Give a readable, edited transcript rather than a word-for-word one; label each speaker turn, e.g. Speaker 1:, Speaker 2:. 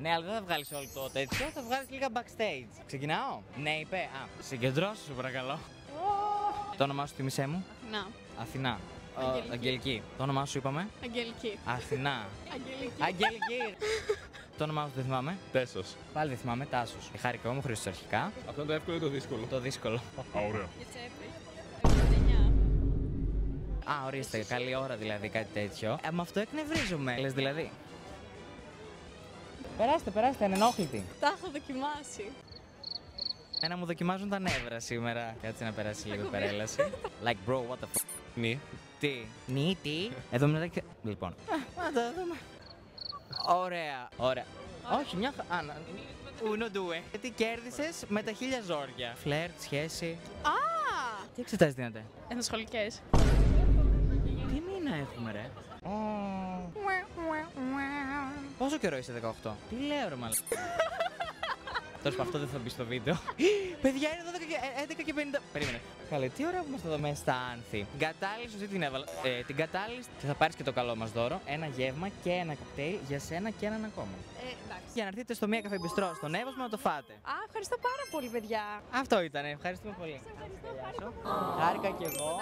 Speaker 1: Ναι, αλλά δεν θα βγάλεις όλο το τέτοιο, θα βγάλεις λίγα backstage. Ξεκινάω. Ναι, είπε. Συγκεντρώσου, σου παρακαλώ. Το όνομά σου θυμίσέ μου.
Speaker 2: Αθηνά.
Speaker 1: Αθηνά.
Speaker 2: Αγγελική.
Speaker 1: Αγγελική. Το όνομά σου είπαμε.
Speaker 2: Αγγελική.
Speaker 1: Αθηνά.
Speaker 2: Αγγελική.
Speaker 1: Αγγελική. Το όνομά σου δεν θυμάμαι.
Speaker 3: Τέσσος.
Speaker 1: Πάλι δεν θυμάμαι. Τάσος. Χάρηκα μου, Χρήστος αρχικά.
Speaker 3: Αυτό είναι το εύκολο ή το δύσκολο?
Speaker 1: Το δύσκολο.
Speaker 3: Ωραία.
Speaker 2: Για τσέπη. 79.
Speaker 1: Α, ορίστε. Καλή ώρα δηλαδή, κάτι τέτοιο. Με αυτό εκνευρίζομαι. Λες δηλαδή. Περάστε, ανενόχλητη.
Speaker 2: Τα έχω δοκιμάσει.
Speaker 1: Ένα μου δοκιμάζουν τα νεύρα σήμερα. Κάτσε να περάσει λίγο η παρέλαση. Like bro, what the fuck.
Speaker 3: Νι.
Speaker 1: Τι. Τι. Εδώ μιλάτε και. Λοιπόν. Να το δούμε. Ωραία. Όχι, μια χαρά. Uno due. Γιατί κέρδισες με τα 1000 ζόρια. Φλερτ, σχέση.
Speaker 2: Α!
Speaker 1: Τι εξετάσεις δίνατε?
Speaker 2: Ενδοσχολικές.
Speaker 1: Τι μήνα έχουμε, ρε? Πόσο καιρό είσαι 18? Τι λέω, ρε μάλλον. Τέλος πάντων, αυτό δεν θα μπει στο βίντεο. Παιδιά, είναι 11 και 50. Περίμενε. Καλέ, τι ώρα που είμαστε εδώ μέσα στα Άνθη. Την κατάλληλη σωστή την έβαλα. Την κατάλληλη και θα πάρεις και το καλό μας δώρο. Ένα γεύμα και ένα κοκτέιλ για σένα και έναν ακόμα.
Speaker 2: Εντάξει.
Speaker 1: Για να έρθετε στο Μία Καφέ Μπιστρό, στον Εύωσμα να το φάτε.
Speaker 2: Α, ευχαριστώ πάρα πολύ, παιδιά.
Speaker 1: Αυτό ήταν. Ευχαριστούμε πολύ. Χάρηκα κι εγώ.